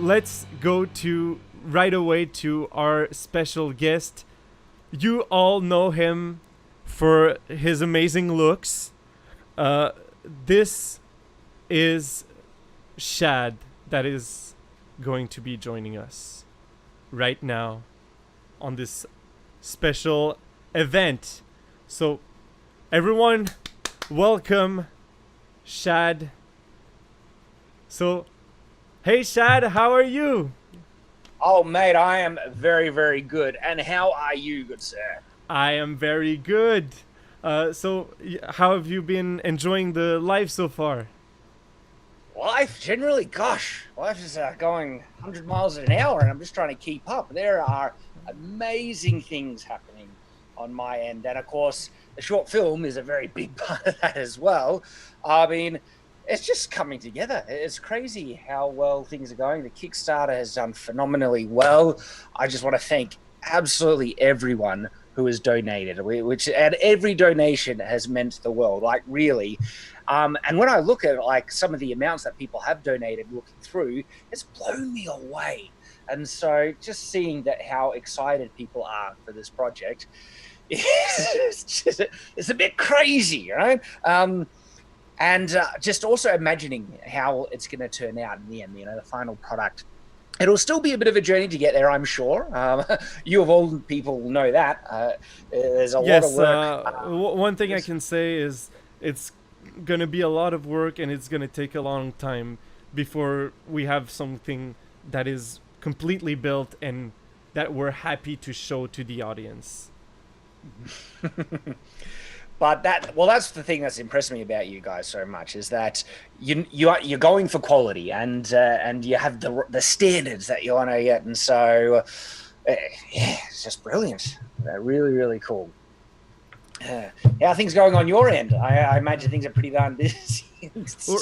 let's go to right away to our special guest. You all know him for his amazing looks. This is Shad that is going to be joining us right now on this special event. So, everyone, welcome Shad. So, hey Shad, how are you? Oh, mate, I am very, very good. And how are you, good sir? I am very good. How have you been enjoying the life so far? Life, generally, gosh, life is going 100 miles an hour, and I'm just trying to keep up. There are amazing things happening on my end. And of course, the short film is a very big part of that as well. I mean, it's just coming together. It's crazy how well things are going. The Kickstarter has done phenomenally well. I just want to thank absolutely everyone who has donated, which and every donation has meant the world, like really. And when I look at like some of the amounts that people have donated, looking through, it's blown me away. And so, just seeing that how excited people are for this project, it's a bit crazy, right? And just also imagining how it's going to turn out in the end, the final product. It'll still be a bit of a journey to get there, I'm sure. You of all people know that. There's a lot of Yes, work. one thing I can say is it's gonna be a lot of work and it's gonna take a long time before we have something that is completely built and that we're happy to show to the audience. But that's the thing that's impressed me about you guys so much is that you're going for quality and you have the standards that you want to get, and so yeah, it's just brilliant. Really, really cool. How are things going on your end? I imagine things are pretty darn busy.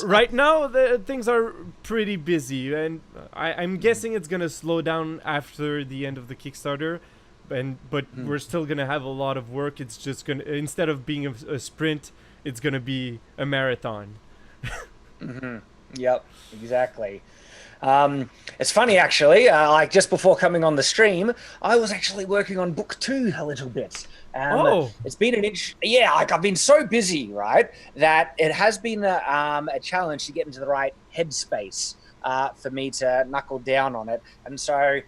Right now, things are pretty busy, and I'm guessing it's gonna slow down after the end of the Kickstarter. But we're still gonna have a lot of work. It's just gonna, instead of being a sprint, it's gonna be a marathon. Mm-hmm. Yep, exactly. It's funny actually. Like just before coming on the stream, I was actually working on book 2 a little bit. Oh, It's been yeah. Like I've been so busy, right, that it has been a challenge to get into the right headspace for me to knuckle down on it. And so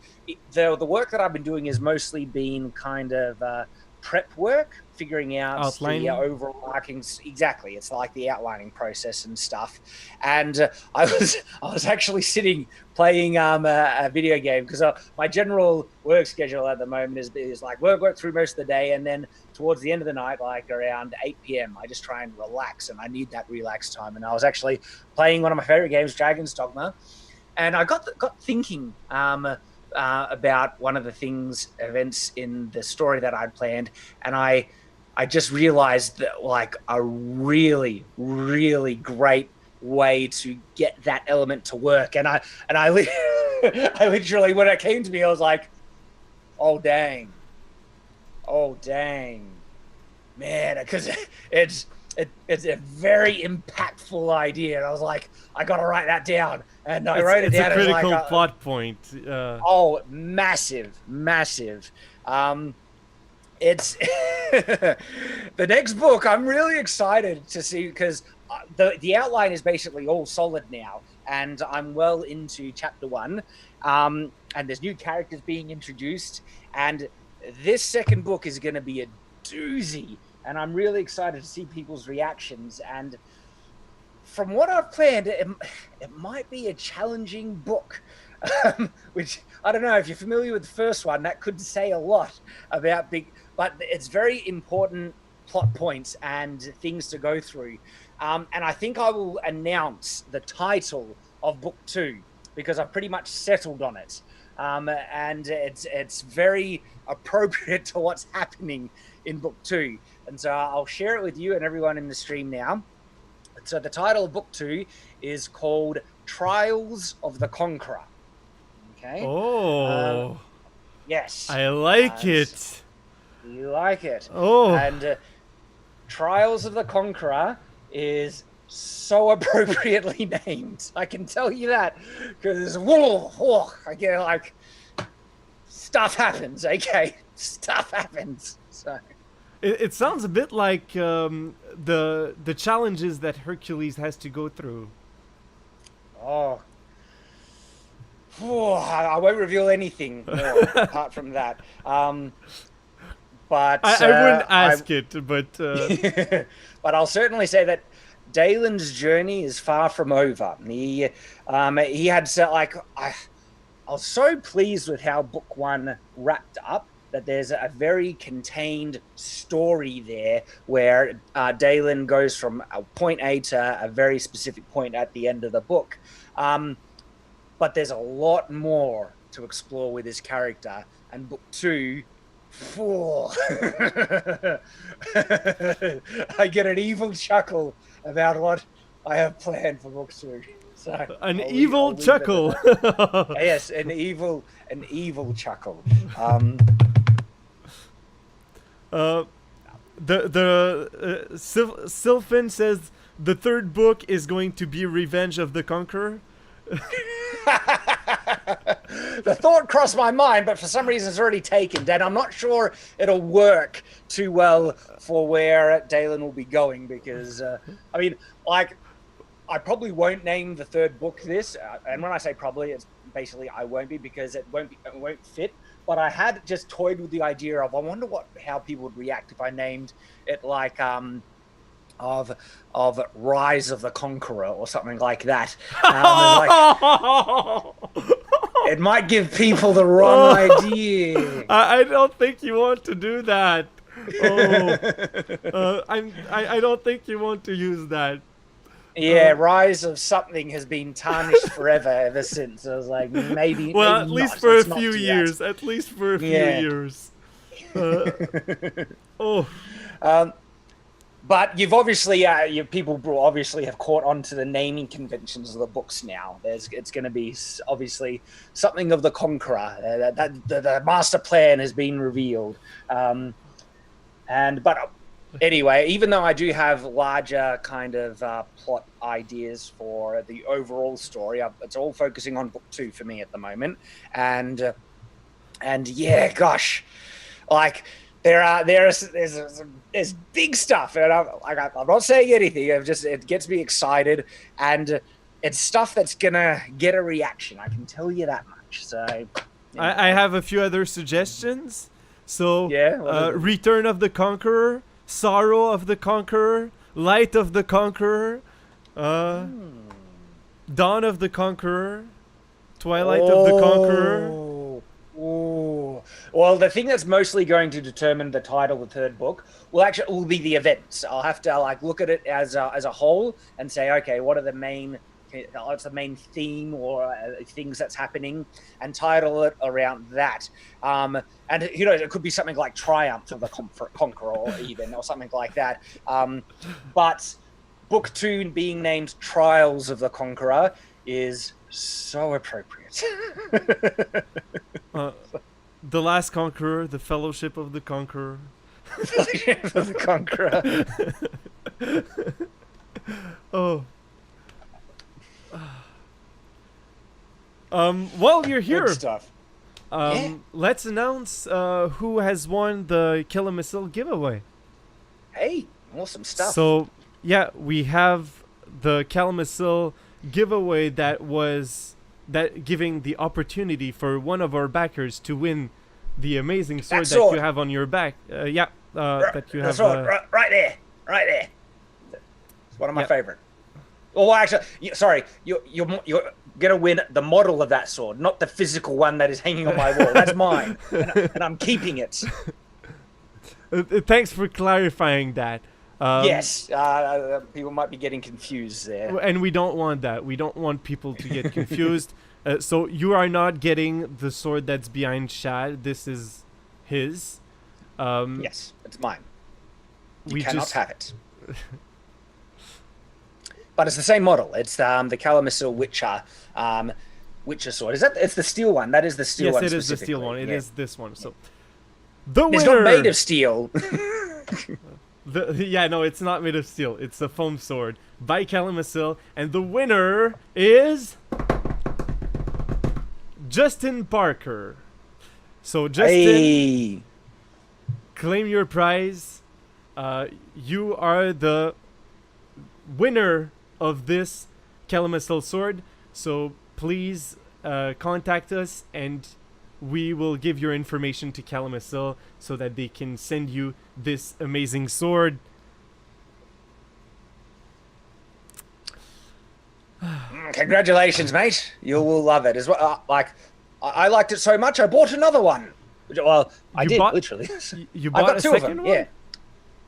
the work that I've been doing has mostly been kind of prep work, figuring out the outlining. overarching. Exactly, it's like the outlining process and stuff. And I was actually sitting playing a video game because my general work schedule at the moment is like work through most of the day, and then towards the end of the night, like around 8 p.m., I just try and relax, and I need that relax time. And I was actually playing one of my favorite games, Dragon's Dogma, and I got thinking about one of the events in the story that I'd planned, and I just realized that like a really, really great way to get that element to work. And I I literally, when it came to me, I was like, oh dang, man, because it's a very impactful idea. And I was like, I gotta write that down. And I wrote it It's a down. critical Like, plot point. oh, massive. It's the next book. I'm really excited to see because the outline is basically all solid now, and I'm well into chapter 1. And there's new characters being introduced, and this second book is going to be a doozy, and I'm really excited to see people's reactions. And from what I've planned, it might be a challenging book. Which I don't know if you're familiar with the first one. That could say a lot about but it's very important plot points and things to go through. And I think I will announce the title of book 2 because I've pretty much settled on it. And it's very appropriate to what's happening in book 2. And so I'll share it with you and everyone in the stream now. So the title of book 2 is called Trials of the Conqueror. Okay. Oh, Yes. I like it. You like it. Oh, And Trials of the Conqueror is so appropriately named. I can tell you that, because I get like stuff happens. Okay, stuff happens. So It sounds a bit like the challenges that Hercules has to go through. oh. I won't reveal anything more apart from that. But I wouldn't ask it, but but I'll certainly say that Dalen's journey is far from over. He had I was so pleased with how book one wrapped up, that there's a very contained story there where Dalen goes from point A to a very specific point at the end of the book. But there's a lot more to explore with his character, and book two, I get an evil chuckle about what I have planned for book two. So an evil chuckle. Yes, an evil chuckle. Sylphin says the third book is going to be Revenge of the Conqueror. The thought crossed my mind, but for some reason it's already taken, and I'm not sure it'll work too well for where Dalen will be going, because I mean, like, I probably won't name the third book this, and when I say probably, it's basically I won't be, because it won't fit. But I had just toyed with the idea of, I wonder how people would react if I named it like of Rise of the Conqueror or something like that. It might give people the wrong idea. I don't think you want to do that. I don't think you want to use that. Yeah, Rise of something has been tarnished forever ever since. I was like, maybe. Well, maybe at least not. for Let's a not few do years. that. At least for a few years. But you've obviously, people obviously have caught on to the naming conventions of the books now. It's going to be obviously something of the Conqueror. The master plan has been revealed. But anyway, even though I do have larger kind of plot ideas for the overall story, it's all focusing on book two for me at the moment. And yeah, gosh, like there's big stuff, and I'm not saying anything. It gets me excited, and it's stuff that's gonna get a reaction. I can tell you that much. So I have a few other suggestions. So yeah, Return of the Conqueror, Sorrow of the Conqueror, Light of the Conqueror, Dawn of the Conqueror, Twilight of the Conqueror. Ooh. Well, the thing that's mostly going to determine the title of the third book will be the events. I'll have to look at it as a whole and say, okay, what's the main theme or things that's happening, and title it around that. And it could be something like Triumph of the Conqueror, or something like that. But book two being named Trials of the Conqueror is so appropriate. The Last Conqueror, The Fellowship of the Conqueror. Fellowship of the Conqueror. While you're here, Good stuff. Let's announce who has won the Kill a Missile giveaway. Hey, awesome stuff. So, yeah, we have the Kill a Missile giveaway that giving the opportunity for one of our backers to win the amazing sword that you have on your back. That you have. Right there. It's one of my favorite. Oh, actually, sorry, you're gonna win the model of that sword, not the physical one that is hanging on my wall. That's mine, and I'm keeping it. Thanks for clarifying that. Yes, people might be getting confused there. And we don't want that. We don't want people to get confused. So you are not getting the sword that's behind Shad. This is his. Yes, it's mine. You cannot have it. But it's the same model. It's the Calamisil Witcher sword. It's the steel one. That is the steel one. Yes, it is the steel one. It is this one. So it's not made of steel. Yeah, no, it's not made of steel. It's a foam sword by Calamasil, and the winner is Justin Parker. So Justin, Hey. claim your prize. You are the winner of this Calamasil sword. So please contact us, and we will give your information to Calamasil so that they can send you this amazing sword. Congratulations, mate. You will love it as well. I liked it so much, I bought another one. Well, I did, literally. You I bought got a two of second them, one?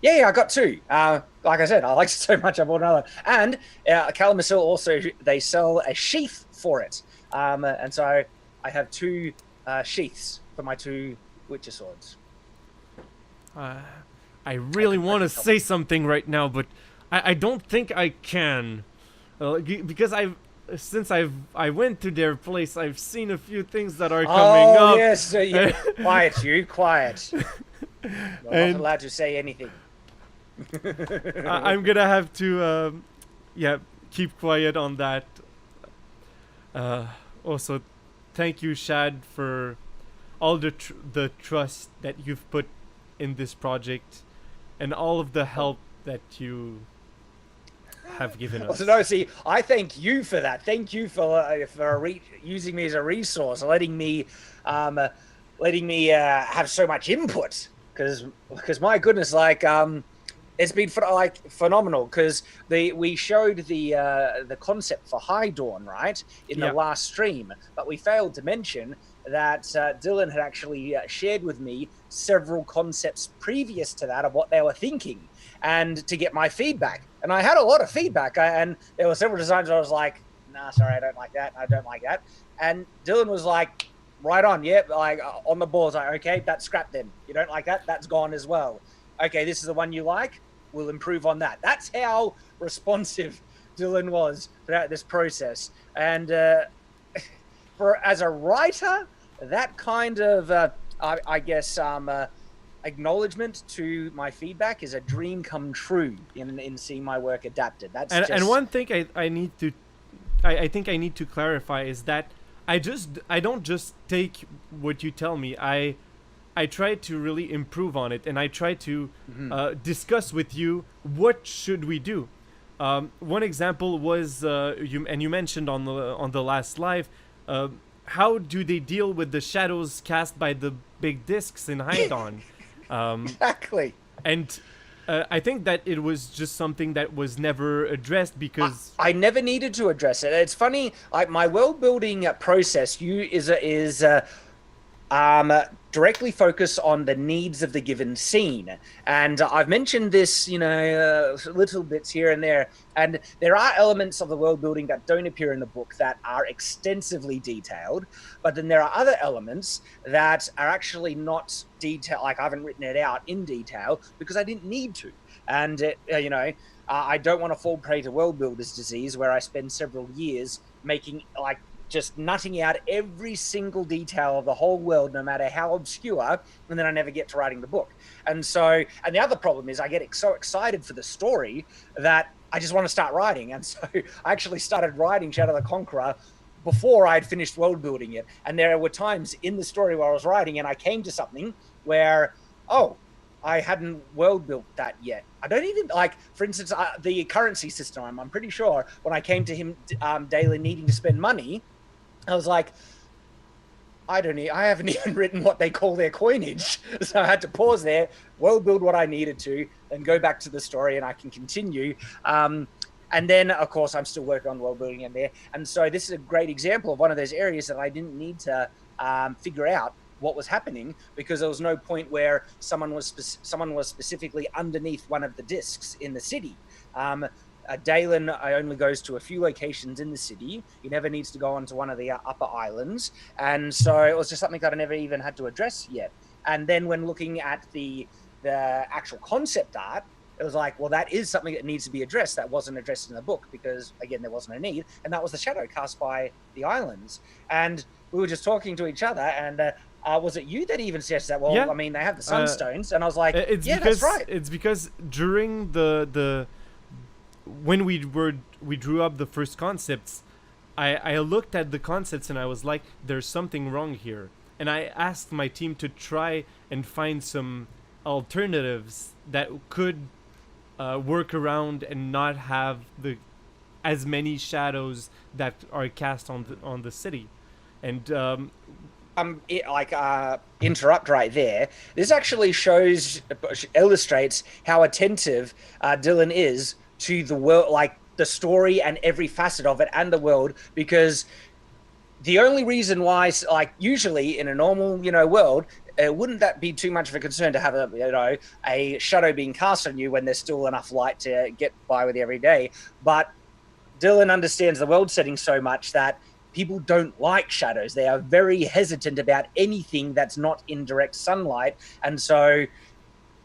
Yeah, I got two. Like I said, I liked it so much, I bought another. And Calamasil also, they sell a sheath for it. And so I have two sheaths for my two Witcher swords. I really want to say something right now, but I don't think I can. Because I went to their place, I've seen a few things that are coming up. Oh, yes. Quiet. You're not allowed to say anything. I'm gonna have to, keep quiet on that. Also, thank you, Shad, for all the trust that you've put in this project, and all of the help that you have given us. No, see, I thank you for that. Thank you for using me as a resource, letting me have so much input. Because my goodness, it's been phenomenal. Because we showed the concept for High Dawn, right, in the last stream, but we failed to mention that Dylan had actually shared with me several concepts previous to that of what they were thinking, and to get my feedback. And I had a lot of feedback, and there were several designs where I was like, nah, sorry, I don't like that. I don't like that. And Dylan was like, right on, yeah, on the ball. Like, okay, that's scrapped then. You don't like that? That's gone as well. Okay, this is the one you like. We'll improve on that. That's how responsive Dylan was throughout this process. And as a writer, that kind of, acknowledgement to my feedback is a dream come true in seeing my work adapted. And one thing I think I need to clarify is that I don't just take what you tell me. I try to really improve on it, and I try to discuss with you what should we do. One example was you mentioned on the last live. How do they deal with the shadows cast by the big discs in High Dawn? Exactly. And I think that it was just something that was never addressed because I never needed to address it. It's funny, like my world building process is directly focus on the needs of the given scene. And I've mentioned this, little bits here and there. And there are elements of the world building that don't appear in the book that are extensively detailed. But then there are other elements that are actually not detailed. Like I haven't written it out in detail because I didn't need to. And, I don't want to fall prey to world builder's disease where I spend several years making just nutting out every single detail of the whole world, no matter how obscure, and then I never get to writing the book. And the other problem is I get so excited for the story that I just want to start writing. And so I actually started writing Shadow the Conqueror before I had finished world building it. And there were times in the story where I was writing and I came to something where, I hadn't world built that yet. I don't even for instance, the currency system. I'm pretty sure when I came to him daily needing to spend money, I was like, I haven't even written what they call their coinage. So I had to pause there, world build what I needed to, then go back to the story and I can continue. And then, of course, I'm still working on world building in there. And so this is a great example of one of those areas that I didn't need to figure out what was happening because there was no point where someone was specifically underneath one of the discs in the city. Dalen only goes to a few locations in the city. He never needs to go onto one of the upper islands. And so it was just something that I never even had to address yet. And then when looking at the actual concept art, it was like, well, that is something that needs to be addressed. That wasn't addressed in the book because, again, there wasn't a need. And that was the shadow cast by the islands. And we were just talking to each other and Was it you that even suggested that? Well, Yeah. I mean, they have the sunstones, and I was like, It's yeah, because that's right. it's because during the when we drew up the first concepts, I looked at the concepts and I was like, there's something wrong here, and I asked my team to try and find some alternatives that could work around and not have the as many shadows that are cast on the city, and Interrupt right there. This actually illustrates how attentive Dylan is to the world, like the story and every facet of it and the world, because the only reason why, like, usually in a normal, world, wouldn't that be too much of a concern to have a shadow being cast on you when there's still enough light to get by with every day? But Dylan understands the world setting so much that people don't like shadows. They are very hesitant about anything that's not in direct sunlight. And so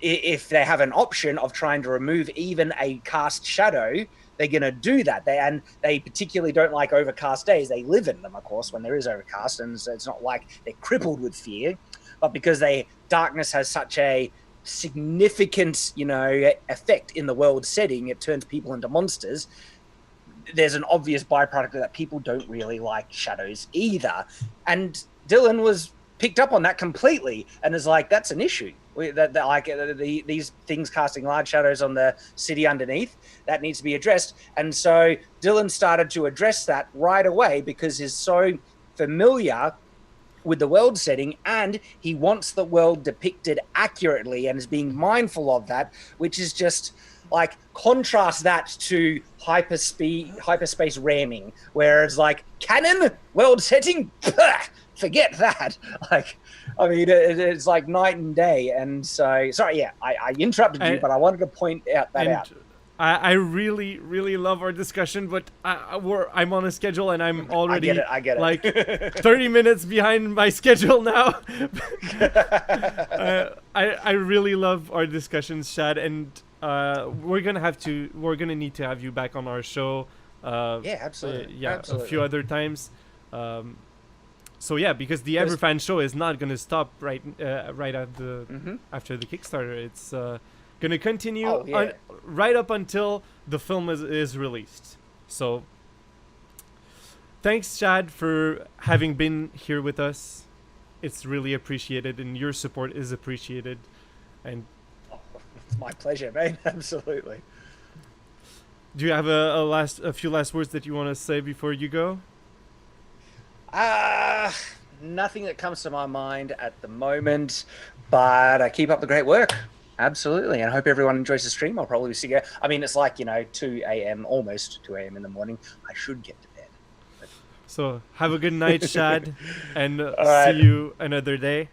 if they have an option of trying to remove even a cast shadow, they're going to do that. They particularly don't like overcast days. They live in them, of course, when there is overcast. And so it's not like they're crippled with fear, but because darkness has such a significant, effect in the world setting, it turns people into monsters. There's an obvious byproduct of that. People don't really like shadows either. And Dylan was picked up on that completely and is like, that's an issue. These things casting large shadows on the city underneath, that needs to be addressed. And so Dylan started to address that right away because he's so familiar with the world setting, and he wants the world depicted accurately and is being mindful of that, which is just like, contrast that to hyperspace ramming, where it's like, canon world setting, forget that. Like, I mean, it's like night and day. And so, sorry, yeah, I interrupted you, but I wanted to point out that out. I really, really love our discussion, but I'm on a schedule and I'm already I get it. Like 30 minutes behind my schedule now. I really love our discussions, Shad, and we're gonna need to have you back on our show. Yeah, absolutely. A few other times. So yeah, because the Everfans show is not gonna stop right at after the Kickstarter. It's gonna continue right up until the film is released. So thanks, Chad, for having been here with us. It's really appreciated, and your support is appreciated. And it's my pleasure, man. Absolutely. Do you have a few last words that you want to say before you go? Nothing that comes to my mind at the moment, but I keep up the great work. Absolutely. And I hope everyone enjoys the stream. I'll probably see you. I mean, it's like, 2 a.m., almost 2 a.m. in the morning. I should get to bed. But... So have a good night, Shad, and see you another day.